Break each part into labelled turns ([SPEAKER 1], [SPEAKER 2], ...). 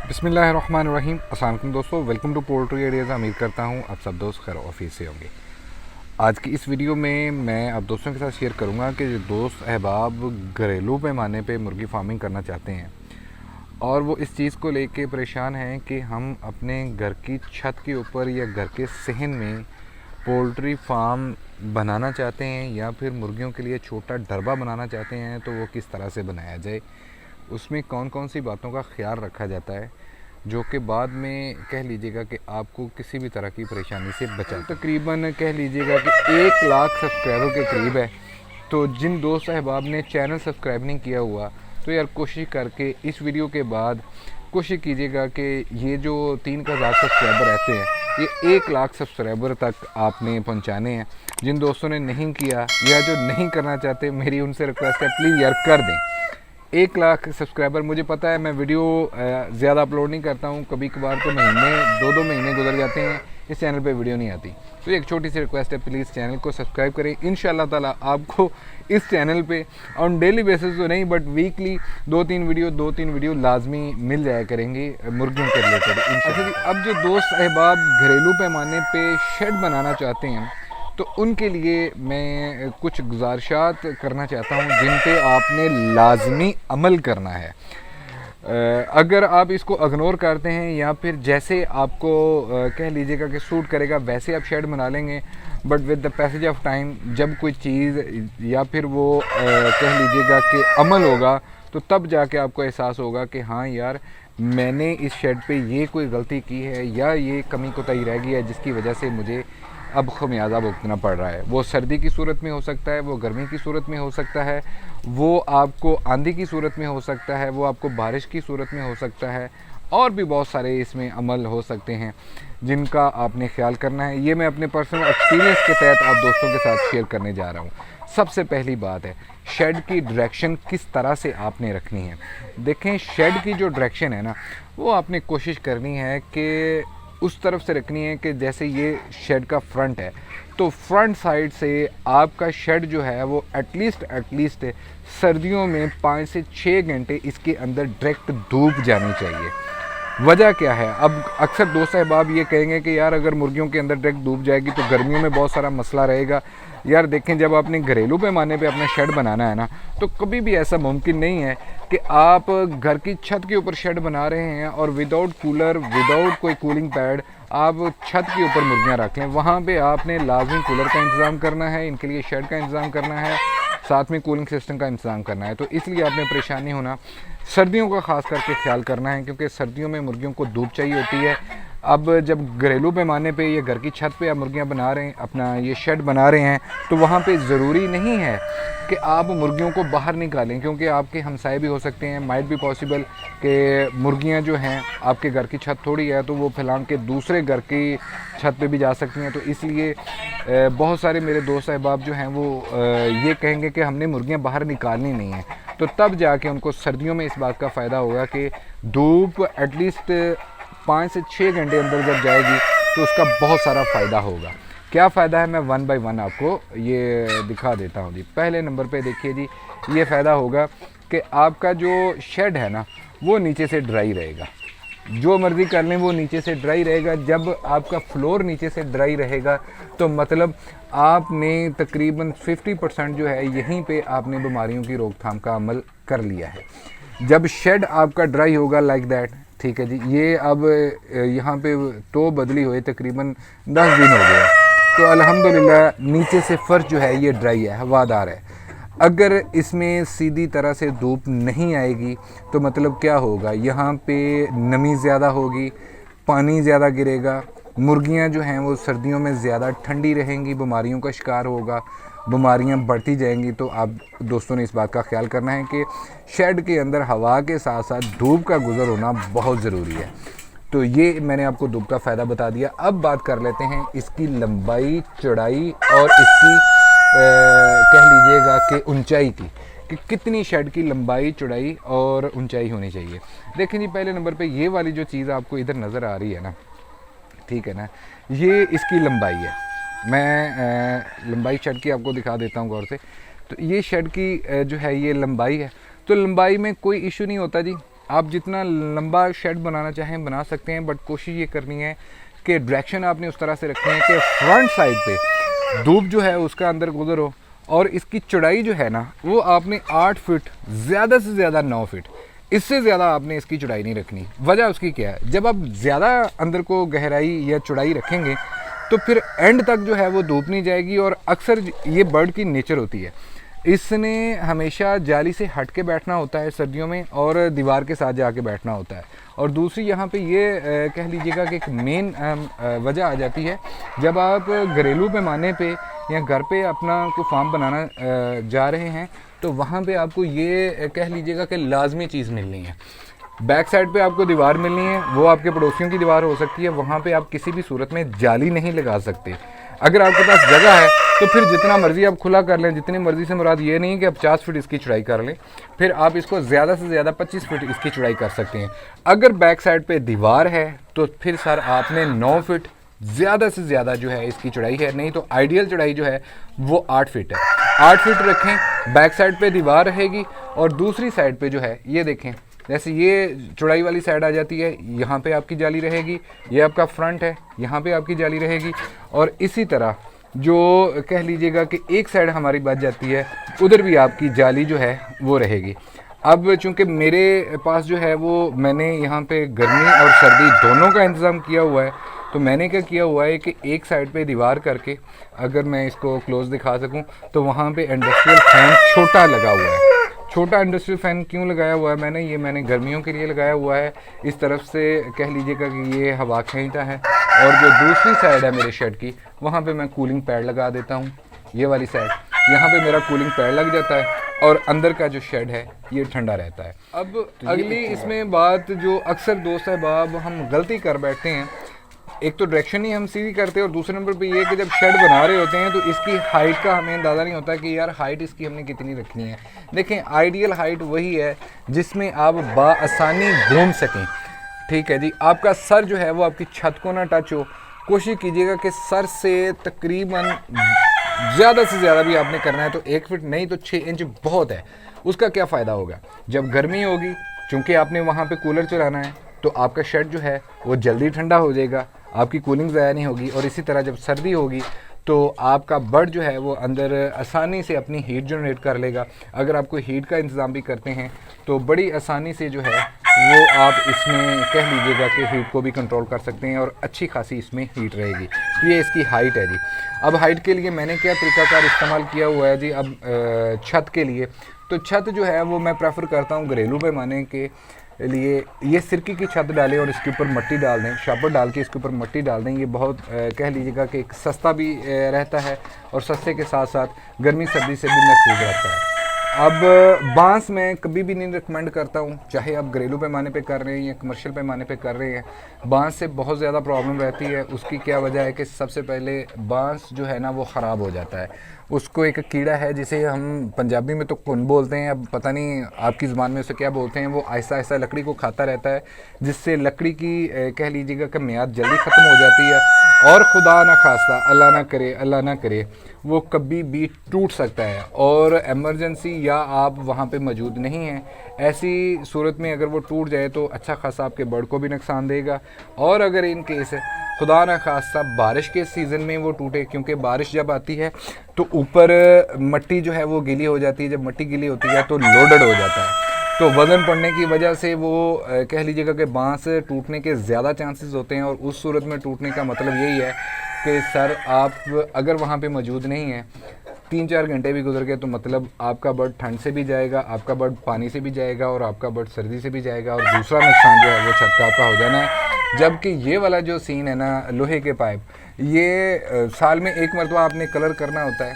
[SPEAKER 1] बिस्मिल्लाहिर्रहमानिर्रहीम। अस्सलाम वालेकुम दोस्तों, वेलकम टू पोल्ट्री आइडियाज़। उम्मीद करता हूँ आप सब दोस्त खैर ऑफिस से होंगे। आज की इस वीडियो में मैं आप दोस्तों के साथ शेयर करूँगा कि जो दोस्त अहबाब घरेलू पैमाने पे मुर्गी फार्मिंग करना चाहते हैं और वो इस चीज़ को लेके परेशान हैं कि हम अपने घर की छत के ऊपर या घर के सहन में पोल्ट्री फार्म बनाना चाहते हैं या फिर मुर्गियों के लिए छोटा डरबा बनाना चाहते हैं, तो वो किस तरह से बनाया जाए, उसमें कौन कौन सी बातों का ख्याल रखा जाता है जो कि बाद में कह लीजिएगा कि आपको किसी भी तरह की परेशानी से बचा। तकरीबन कह लीजिएगा कि 1 लाख सब्सक्राइबर के करीब है। तो जिन दोस्त अहबाब ने चैनल सब्सक्राइब नहीं किया हुआ, तो यार कोशिश करके इस वीडियो के बाद कोशिश कीजिएगा कि ये जो 3,000 सब्सक्राइबर रहते हैं, ये 1 लाख सब्सक्राइबर तक आपने पहुंचाने हैं। जिन दोस्तों ने नहीं किया या जो नहीं करना चाहते, मेरी उनसे रिक्वेस्ट है प्लीज़ यार कर दें। 1 लाख सब्सक्राइबर, मुझे पता है मैं वीडियो ज़्यादा अपलोड नहीं करता हूँ, कभी कभार तो महीने 2-2 महीने गुजर जाते हैं इस चैनल पे वीडियो नहीं आती। तो एक छोटी सी रिक्वेस्ट है, प्लीज़ चैनल को सब्सक्राइब करें। इंशाल्लाह ताला आपको इस चैनल पे ऑन डेली बेसिस तो नहीं बट वीकली 2-3 वीडियो लाजमी मिल जाया करेंगे मुर्गियों के रिलेटेड। अच्छा जी, अब जो दोस्त अहबाब घरेलू पैमाने पर शेड बनाना चाहते हैं, तो उनके लिए मैं कुछ गुजारिशात करना चाहता हूँ जिन पे आपने लाजमी अमल करना है। अगर आप इसको इग्नोर करते हैं या फिर जैसे आपको कह लीजिएगा कि सूट करेगा वैसे आप शेड बना लेंगे, but with the passage of time जब कोई चीज़ या फिर वो कह लीजिएगा कि अमल होगा, तो तब जाके आपको एहसास होगा कि हाँ यार, मैंने इस शेड पे ये कोई गलती की है या ये कमी कोताही रह गई है जिसकी वजह से मुझे अब खमियाजा भुगतना पड़ रहा है। वो सर्दी की सूरत में हो सकता है, वो गर्मी की सूरत में हो सकता है, वो आपको आंधी की सूरत में हो सकता है, वो आपको बारिश की सूरत में हो सकता है, और भी बहुत सारे इसमें अमल हो सकते हैं जिनका आपने ख्याल करना है। ये मैं अपने पर्सनल एक्सपीरियंस के तहत आप दोस्तों के साथ शेयर करने जा रहा हूँ। सबसे पहली बात है, शेड की डायरेक्शन किस तरह से आपने रखनी है। देखें, शेड की जो डायरेक्शन है ना, वो आपने कोशिश करनी है कि उस तरफ से रखनी है कि जैसे ये शेड का फ्रंट है, तो फ्रंट साइड से आपका शेड जो है वो एटलीस्ट सर्दियों में 5 से 6 घंटे इसके अंदर डायरेक्ट धूप जानी चाहिए। वजह क्या है, अब अक्सर दोस्त अहबाब ये कहेंगे कि यार अगर मुर्गियों के अंदर डायरेक्ट धूप जाएगी तो गर्मियों में बहुत सारा मसला रहेगा। यार देखें, जब आपने घरेलू पैमाने पे अपना शेड बनाना है ना, तो कभी भी ऐसा मुमकिन नहीं है कि आप घर की छत के ऊपर शेड बना रहे हैं और विदाउट कूलर, विदाउट कोई कूलिंग पैड आप छत के ऊपर मुर्गियां रख लें। वहाँ पे आपने लाजमी कूलर का इंतज़ाम करना है, इनके लिए शेड का इंतज़ाम करना है, साथ में कूलिंग सिस्टम का इंतज़ाम करना है। तो इसलिए आपने परेशान नहीं होना। सर्दियों का ख़ास करके ख्याल करना है क्योंकि सर्दियों में मुर्गियों को धूप चाहिए होती है। अब जब घरेलू पैमाने पे या घर की छत पे आप मुर्गियां बना रहे हैं, अपना ये शेड बना रहे हैं, तो वहाँ पे ज़रूरी नहीं है कि आप मुर्गियों को बाहर निकालें, क्योंकि आपके हमसाए भी हो सकते हैं। माइट भी पॉसिबल कि मुर्गियां जो हैं, आपके घर की छत थोड़ी है तो वो फैलान के दूसरे घर की छत पे भी जा सकती हैं। तो इसलिए बहुत सारे मेरे दोस्त अहबाब जो हैं वो ये कहेंगे कि हमने मुर्गियाँ बाहर निकालनी नहीं है, तो तब जाके उनको सर्दियों में इस बात का फ़ायदा होगा कि धूप एटलीस्ट 5 से 6 घंटे अंदर जब जाएगी तो उसका बहुत सारा फ़ायदा होगा। क्या फ़ायदा है, मैं 1 बाय 1 आपको ये दिखा देता हूँ जी। पहले नंबर पे देखिए जी, ये फ़ायदा होगा कि आपका जो शेड है ना, वो नीचे से ड्राई रहेगा। जो मर्ज़ी कर लें, वो नीचे से ड्राई रहेगा। जब आपका फ्लोर नीचे से ड्राई रहेगा तो मतलब आपने तकरीबन 50% जो है यहीं पे आपने बीमारियों की रोकथाम का अमल कर लिया है। जब शेड आपका ड्राई होगा लाइक दैट, ठीक है जी, ये अब यहाँ पे तो बदली हुई तकरीबन 10 दिन हो गया, तो अल्हम्दुलिल्लाह नीचे से फर्श जो है ये ड्राई है, हवादार है। अगर इसमें सीधी तरह से धूप नहीं आएगी तो मतलब क्या होगा, यहाँ पे नमी ज़्यादा होगी, पानी ज़्यादा गिरेगा, मुर्गियाँ जो हैं वो सर्दियों में ज़्यादा ठंडी रहेंगी, बीमारियों का शिकार होगा, बीमारियाँ बढ़ती जाएंगी। तो आप दोस्तों ने इस बात का ख्याल करना है कि शेड के अंदर हवा के साथ साथ धूप का गुज़र होना बहुत ज़रूरी है। तो ये मैंने आपको धूप का फ़ायदा बता दिया। अब बात कर लेते हैं इसकी लंबाई, चौड़ाई और इसकी कह लीजिएगा कि ऊंचाई की, कि कितनी शेड की लंबाई, चौड़ाई और ऊंचाई होनी चाहिए। देखें जी, पहले नंबर पे ये वाली जो चीज़ आपको इधर नज़र आ रही है ना, ठीक है ना, ये इसकी लंबाई है। मैं लंबाई शेड की आपको दिखा देता हूँ गौर से। तो ये शेड की जो है ये लंबाई है। तो लंबाई में कोई इशू नहीं होता जी, आप जितना लंबा शेड बनाना चाहें बना सकते हैं, बट कोशिश ये करनी है कि डायरेक्शन आपने उस तरह से रखनी है कि फ्रंट साइड पे धूप जो है उसका अंदर गुजर हो। और इसकी चौड़ाई जो है ना वो आपने 8 फीट, ज़्यादा से ज़्यादा 9 फीट, इससे ज़्यादा आपने इसकी चौड़ाई नहीं रखनी। वजह उसकी क्या है, जब आप ज़्यादा अंदर को गहराई या चौड़ाई रखेंगे तो फिर एंड तक जो है वो धूप नहीं जाएगी। और अक्सर ये बर्ड की नेचर होती है, इसने हमेशा जाली से हट के बैठना होता है सर्दियों में और दीवार के साथ जाके बैठना होता है। और दूसरी यहाँ पे ये कह लीजिएगा कि एक मेन वजह आ जाती है, जब आप घरेलू पैमाने पे या घर पे अपना कोई फार्म बनाना जा रहे हैं तो वहाँ पे आपको ये कह लीजिएगा कि लाजमी चीज़ मिलनी है। बैक साइड पे आपको दीवार मिलनी है, वो आपके पड़ोसियों की दीवार हो सकती है, वहाँ पे आप किसी भी सूरत में जाली नहीं लगा सकते। अगर आपके पास जगह है तो फिर जितना मर्ज़ी आप खुला कर लें, जितनी मर्ज़ी से मुराद ये नहीं कि आप 50 फीट इसकी चौड़ाई कर लें, फिर आप इसको ज़्यादा से ज़्यादा 25 फीट इसकी चौड़ाई कर सकते हैं। अगर बैक साइड पे दीवार है तो फिर सर आपने 9 फीट ज़्यादा से ज़्यादा जो है इसकी चौड़ाई है, नहीं तो आइडियल चौड़ाई जो है वो 8 फीट है। 8 फीट रखें, बैक साइड पे दीवार रहेगी और दूसरी साइड पे जो है ये देखें, जैसे ये चौड़ाई वाली साइड आ जाती है, यहाँ पे आपकी जाली रहेगी, ये आपका फ्रंट है, यहाँ पे आपकी जाली रहेगी। और इसी तरह जो कह लीजिएगा कि एक साइड हमारी बच जाती है, उधर भी आपकी जाली जो है वो रहेगी। अब चूंकि मेरे पास जो है वो मैंने यहाँ पे गर्मी और सर्दी दोनों का इंतज़ाम किया हुआ है, तो मैंने क्या किया हुआ है कि एक साइड पे दीवार करके, अगर मैं इसको क्लोज दिखा सकूं, तो वहाँ पे इंडस्ट्रियल फैन छोटा लगा हुआ है। छोटा इंडस्ट्रियल फ़ैन क्यों लगाया हुआ है मैंने गर्मियों के लिए लगाया हुआ है। इस तरफ से कह लीजिएगा कि ये हवा खींचता है, और जो दूसरी साइड है मेरे शेड की, वहाँ पे मैं कूलिंग पैड लगा देता हूँ। ये वाली साइड, यहाँ पे मेरा कूलिंग पैड लग जाता है और अंदर का जो शेड है ये ठंडा रहता है। अब अगली इसमें बात जो अक्सर दोस्त अहबाब हम गलती कर बैठते हैं, एक तो डायरेक्शन ही हम सीधी करते हैं और दूसरे नंबर पे ये कि जब शेड बना रहे होते हैं तो इसकी हाइट का हमें अंदाज़ा नहीं होता कि यार हाइट इसकी हमने कितनी रखनी है। देखें, आइडियल हाइट वही है जिसमें आप बाआसानी घूम सकें। ठीक है जी, आपका सर जो है वो आपकी छत को ना टच हो। कोशिश कीजिएगा कि सर से तकरीबन ज़्यादा से ज़्यादा भी आपने करना है तो 1 फीट नहीं तो 6 इंच बहुत है। उसका क्या फ़ायदा होगा, जब गर्मी होगी, चूँकि आपने वहाँ पे कूलर चलाना है, तो आपका शेड जो है वो जल्दी ठंडा हो जाएगा, आपकी कूलिंग ज़ाया नहीं होगी। और इसी तरह जब सर्दी होगी तो आपका बर्ड जो है वो अंदर आसानी से अपनी हीट जनरेट कर लेगा। अगर आप कोई हीट का इंतज़ाम भी करते हैं तो बड़ी आसानी से जो है वो आप इसमें कह लीजिएगा कि हीट को भी कंट्रोल कर सकते हैं और अच्छी खासी इसमें हीट रहेगी। तो ये इसकी हाइट है जी। अब हाइट के लिए मैंने क्या तरीकाकार इस्तेमाल किया हुआ है जी। अब छत के लिए, तो छत जो है वो मैं प्रेफर करता हूँ घरेलू पैमाने के लिए, ये सिरकी की छत डालें और इसके ऊपर मिट्टी डाल दें, शापर डाल के इसके ऊपर मिट्टी डाल दें। ये बहुत कह लीजिएगा कि सस्ता भी रहता है और सस्ते के साथ साथ गर्मी सर्दी से भी महफूज रहता है। अब बांस मैं कभी भी नहीं रिकमेंड करता हूँ, चाहे आप घरेलू पैमाने पे कर रहे हैं या कमर्शियल पैमाने पे कर रहे हैं। बांस से बहुत ज़्यादा प्रॉब्लम रहती है। उसकी क्या वजह है कि सबसे पहले बांस जो है ना वो ख़राब हो जाता है। उसको एक कीड़ा है जिसे हम पंजाबी में तो कुन बोलते हैं, अब पता नहीं आपकी ज़ुबान में उसे क्या बोलते हैं। वो आहिस्ता आहिस्ता लकड़ी को खाता रहता है, जिससे लकड़ी की कह लीजिएगा कि मियाद जल्दी ख़त्म हो जाती है और खुदा ना खास्ता, अल्लाह ना करे वो कभी भी टूट सकता है। और एमरजेंसी या आप वहाँ पे मौजूद नहीं हैं, ऐसी सूरत में अगर वो टूट जाए तो अच्छा खासा आपके बर्ड को भी नुकसान देगा। और अगर इन केस खुदा ना खास्ता बारिश के सीज़न में वो टूटे, क्योंकि बारिश जब आती है तो ऊपर मिट्टी जो है वो गीली हो जाती है। जब मिट्टी गीली होती है तो लोडेड हो जाता है, तो वज़न पड़ने की वजह से वो कह लीजिएगा कि बांस टूटने के ज़्यादा चांसेस होते हैं। और उस सूरत में टूटने का मतलब यही है कि सर आप अगर वहाँ पे मौजूद नहीं हैं, 3-4 घंटे भी गुजर गए तो मतलब आपका बर्ड ठंड से भी जाएगा, आपका बर्ड पानी से भी जाएगा और आपका बर्ड सर्दी से भी जाएगा। और दूसरा नुकसान जो है वो छत का आपका हो जाना है। जबकि ये वाला जो सीन है ना, लोहे के पाइप, ये साल में एक मरतबा आपने कलर करना होता है।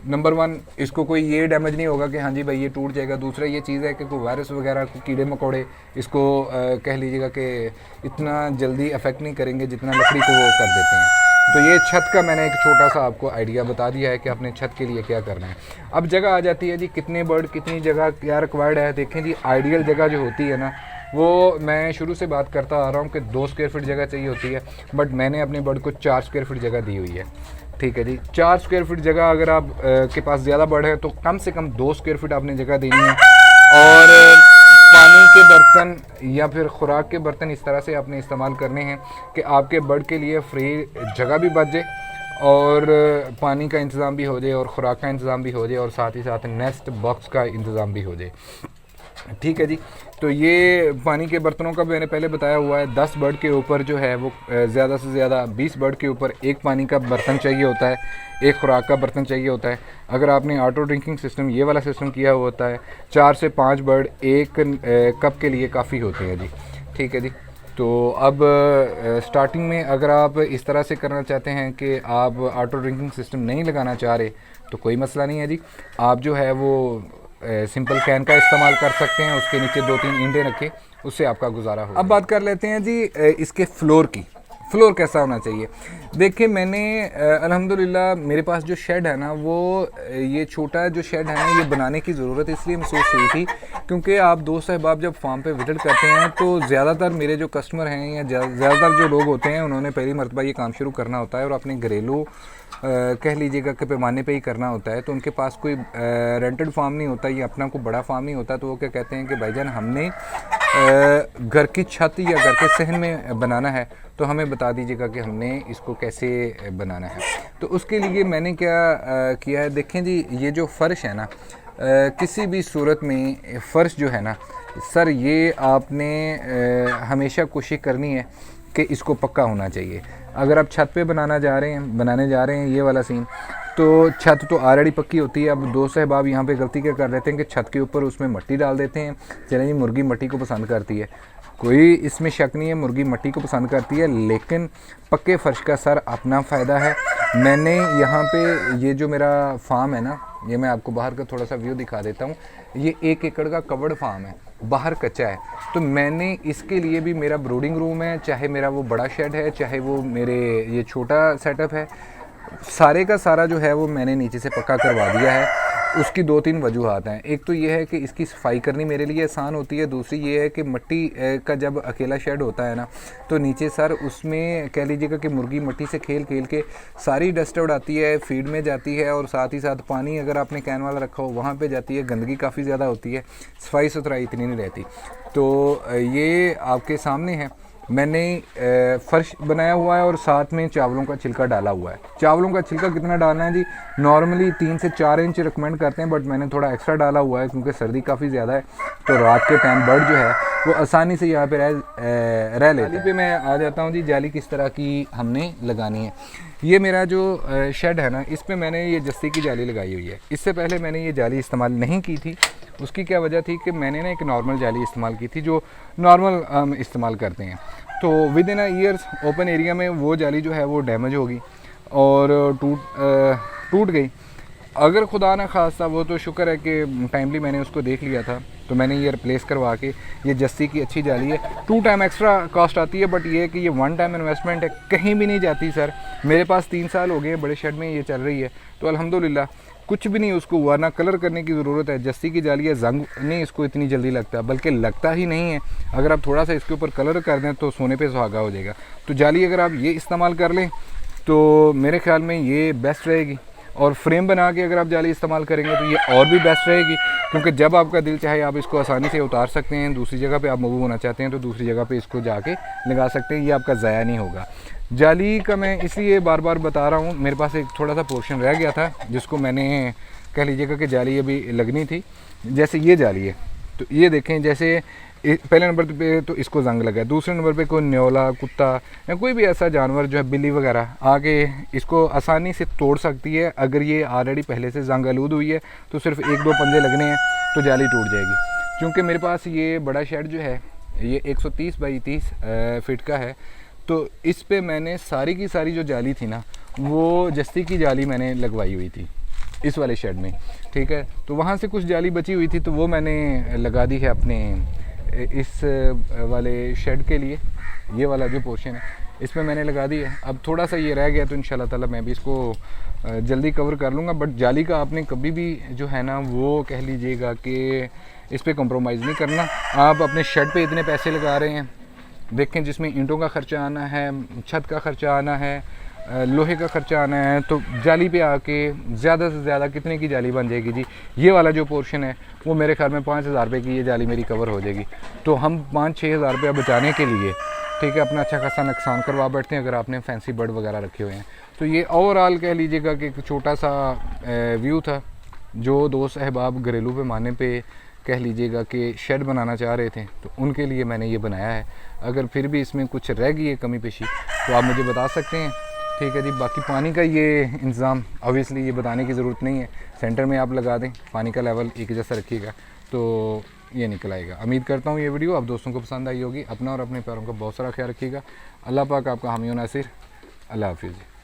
[SPEAKER 1] नंबर 1, इसको कोई ये डैमेज नहीं होगा कि हाँ जी भाई ये टूट जाएगा। दूसरा ये चीज़ है कि कोई वायरस वगैरह, कोई कीड़े मकोड़े इसको कह लीजिएगा कि इतना जल्दी अफेक्ट नहीं करेंगे जितना लकड़ी को वो कर देते हैं। तो ये छत का मैंने एक छोटा सा आपको आइडिया बता दिया है कि अपने छत के लिए क्या करना है। अब जगह आ जाती है जी, कितने बर्ड कितनी जगह क्या रिक्वायर्ड है। देखें जी, आइडियल जगह जो होती है ना, वो मैं शुरू से बात करता आ रहा हूँ कि 2 स्क्वायर फीट जगह चाहिए होती है, बट मैंने अपने बर्ड को 4 स्क्वायर फीट जगह दी हुई है। ठीक है जी, 4 स्क्वायर फीट जगह अगर आप के पास ज़्यादा बर्ड है तो कम से कम 2 स्क्वायर फीट आपने जगह देनी है। और पानी पानी के बर्तन या फिर खुराक के बर्तन इस तरह से आपने इस्तेमाल करने हैं कि आपके बर्ड के लिए फ्री जगह भी बच जाए और पानी का इंतज़ाम भी हो जाए और ख़ुराक का इंतज़ाम भी हो जाए और साथ ही साथ नेस्ट बॉक्स का इंतज़ाम भी हो जाए। ठीक है जी। तो ये पानी के बर्तनों का मैंने पहले बताया हुआ है। 10 बर्ड के ऊपर जो है वो ज़्यादा से ज़्यादा 20 बर्ड के ऊपर एक पानी का बर्तन चाहिए होता है, एक खुराक का बर्तन चाहिए होता है। अगर आपने ऑटो ड्रिंकिंग सिस्टम ये वाला सिस्टम किया हुआ होता है, 4 से 5 बर्ड एक कप के लिए काफ़ी होते हैं जी। ठीक है जी। तो अब स्टार्टिंग में अगर आप इस तरह से करना चाहते हैं कि आप ऑटो ड्रिंकिंग सिस्टम नहीं लगाना चाह रहे तो कोई मसला नहीं है जी। आप जो है वो सिंपल कैन का इस्तेमाल कर सकते हैं, उसके नीचे 2-3 ईंटें रखें, उससे आपका गुजारा हो। अब बात कर लेते हैं जी इसके फ्लोर की। फ्लोर कैसा होना चाहिए। देखिए मैंने अल्हम्दुलिल्लाह मेरे पास जो शेड है ना वो ये छोटा जो शेड है ना ये बनाने की ज़रूरत इसलिए महसूस हुई थी क्योंकि आप दोस्त अहबाब जब फार्म पे विजिट करते हैं तो ज़्यादातर मेरे जो कस्टमर हैं या ज़्यादातर जो लोग होते हैं उन्होंने पहली मरतबा ये काम शुरू करना होता है और अपने घरेलू कह लीजिएगा कि पैमाने पे ही करना होता है। तो उनके पास कोई रेंटेड फार्म नहीं होता, ये अपना कोई बड़ा फार्म नहीं होता। तो वो क्या कहते हैं कि भाईजान हमने घर की छत या घर के सहन में बनाना है तो हमें बता दीजिएगा कि हमने इसको कैसे बनाना है। तो उसके लिए मैंने क्या किया है, देखें जी ये जो फ़र्श है ना किसी भी सूरत में फ़र्श जो है ना सर ये आपने हमेशा कोशिश करनी है कि इसको पक्का होना चाहिए। अगर आप छत पे बनाने जा रहे हैं ये वाला सीन तो छत तो ऑलरेडी पक्की होती है। अब दोस्त साहब यहाँ पे गलती क्या कर लेते हैं कि छत के ऊपर उसमें मिट्टी डाल देते हैं। चलें जी, मुर्गी मिट्टी को पसंद करती है, कोई इसमें शक नहीं है, मुर्गी मिट्टी को पसंद करती है, लेकिन पक्के फ़र्श का सर अपना फ़ायदा है। मैंने यहाँ पे ये जो मेरा फार्म है ना, ये मैं आपको बाहर का थोड़ा सा व्यू दिखा देता हूँ। ये 1 एकड़ का कवर्ड फार्म है, बाहर कच्चा है। तो मैंने इसके लिए भी मेरा ब्रूडिंग रूम है, चाहे मेरा वो बड़ा शेड है, चाहे वो मेरे ये छोटा सेटअप है, सारे का सारा जो है वो मैंने नीचे से पक्का करवा दिया है। उसकी 2-3 वजूहात हैं। एक तो ये है कि इसकी सफाई करनी मेरे लिए आसान होती है। दूसरी ये है कि मिट्टी का जब अकेला शेड होता है ना तो नीचे सर उसमें कह लीजिएगा कि मुर्गी मिट्टी से खेल खेल के सारी डस्ट उड़ाती है, फीड में जाती है और साथ ही साथ पानी अगर आपने कैन वाला रखा हो वहाँ पे जाती है, गंदगी काफ़ी ज़्यादा होती है, सफाई सुथराई इतनी नहीं रहती। तो ये आपके सामने है, मैंने फ़र्श बनाया हुआ है और साथ में चावलों का छिलका डाला हुआ है। चावलों का छिलका कितना डालना है जी, नॉर्मली 3 से 4 इंच रिकमेंड करते हैं, बट मैंने थोड़ा एक्स्ट्रा डाला हुआ है क्योंकि सर्दी काफ़ी ज़्यादा है। तो रात के टाइम बर्ड जो है वो आसानी से यहाँ पे रह लेते हैं। पे मैं आ जाता हूँ जी, जाली किस तरह की हमने लगानी है। ये मेरा जो शेड है ना इस पर मैंने ये जस्ती की जाली लगाई हुई है। इससे पहले मैंने ये जाली इस्तेमाल नहीं की थी। उसकी क्या वजह थी कि मैंने ना एक नॉर्मल जाली इस्तेमाल की थी जो नॉर्मल हम इस्तेमाल करते हैं। तो with in years open area में वो जाली जो है वो डैमेज होगी और टूट गई। अगर खुदा न खास्ता, वो तो शुक्र है कि टाइमली मैंने उसको देख लिया था, तो मैंने ये रिप्लेस करवा के ये जस्ती की अच्छी जाली है। 2 टाइम एक्स्ट्रा कॉस्ट आती है, बट ये है कि ये 1 टाइम इन्वेस्टमेंट है, कहीं भी नहीं जाती सर। मेरे पास 3 साल हो गए बड़े शेड में ये चल रही है, तो अल्हम्दुलिल्लाह कुछ भी नहीं उसको हुआ, ना कलर करने की ज़रूरत है। जस्ती की जाली है, जंग नहीं इसको इतनी जल्दी लगता, बल्कि लगता ही नहीं है। अगर आप थोड़ा सा इसके ऊपर कलर कर दें तो सोने पे सुहागा हो जाएगा। तो जाली अगर आप ये इस्तेमाल कर लें तो मेरे ख्याल में ये बेस्ट रहेगी। और फ्रेम बना के अगर आप जाली इस्तेमाल करेंगे तो ये और भी बेस्ट रहेगी, क्योंकि जब आपका दिल चाहे आप इसको आसानी से उतार सकते हैं। दूसरी जगह पे आप मूव होना चाहते हैं तो दूसरी जगह पे इसको जाके लगा सकते हैं, ये आपका ज़ाया नहीं होगा। जाली का मैं इसलिए बार बार बता रहा हूँ, मेरे पास एक थोड़ा सा पोर्शन रह गया था जिसको मैंने कह लीजिएगा कि जाली अभी लगनी थी। जैसे ये जाली है, तो ये देखें, जैसे पहले नंबर पे तो इसको जंग लगा है, दूसरे नंबर पे कोई न्योला, कुत्ता या कोई भी ऐसा जानवर जो है, बिल्ली वगैरह आके इसको आसानी से तोड़ सकती है। अगर ये ऑलरेडी पहले से जंग आलूद हुई है तो सिर्फ 1-2 पंजे लगने हैं तो जाली टूट जाएगी। क्योंकि मेरे पास ये बड़ा शेड जो है ये 130 बाई 30 फीट का है, तो इस पे मैंने सारी की सारी जो जाली थी ना वो जस्ती की जाली मैंने लगवाई हुई थी इस वाले शेड में। ठीक है, तो वहाँ से कुछ जाली बची हुई थी तो वो मैंने लगा दी है अपने इस वाले शेड के लिए। ये वाला जो पोर्शन है इसमें मैंने लगा दी है। अब थोड़ा सा ये रह गया तो इंशाल्लाह ताला मैं भी इसको जल्दी कवर कर लूँगा। बट जाली का आपने कभी भी जो है ना वो कह लीजिएगा कि इस पर कॉम्प्रोमाइज़ नहीं करना। आप अपने शेड पे इतने पैसे लगा रहे हैं, देखें जिसमें ईंटों का ख़र्चा आना है, छत का ख़र्चा आना है, लोहे का ख़र्चा आना है, तो जाली पे आके ज़्यादा से ज़्यादा कितने की जाली बन जाएगी जी? ये वाला जो पोर्शन है वो मेरे ख्याल में 5,000 रुपये की ये जाली मेरी कवर हो जाएगी। तो हम 5-6 हज़ार रुपया बचाने के लिए, ठीक है, अपना अच्छा खासा नुकसान करवा बैठते हैं अगर आपने फैंसी बर्ड वगैरह रखे हुए हैं। तो ये ओवरऑल कह लीजिएगा कि एक छोटा सा व्यू था जो दोस्त अहबाब घरेलू पैमाने पे कह लीजिएगा कि शेड बनाना चाह रहे थे, तो उनके लिए मैंने ये बनाया है। अगर फिर भी इसमें कुछ रह गई है कमी पेशी तो आप मुझे बता सकते हैं, ठीक है जी। बाकी पानी का ये इंतज़ाम ऑब्वियसली ये बताने की ज़रूरत नहीं है, सेंटर में आप लगा दें, पानी का लेवल एक जैसा रखिएगा तो ये निकल आएगा। उम्मीद करता हूँ ये वीडियो आप दोस्तों को पसंद आई होगी। अपना और अपने प्यारों का बहुत सारा ख्याल रखिएगा। अल्लाह पाक आपका हामी व नासिर। अल्लाह हाफिज़।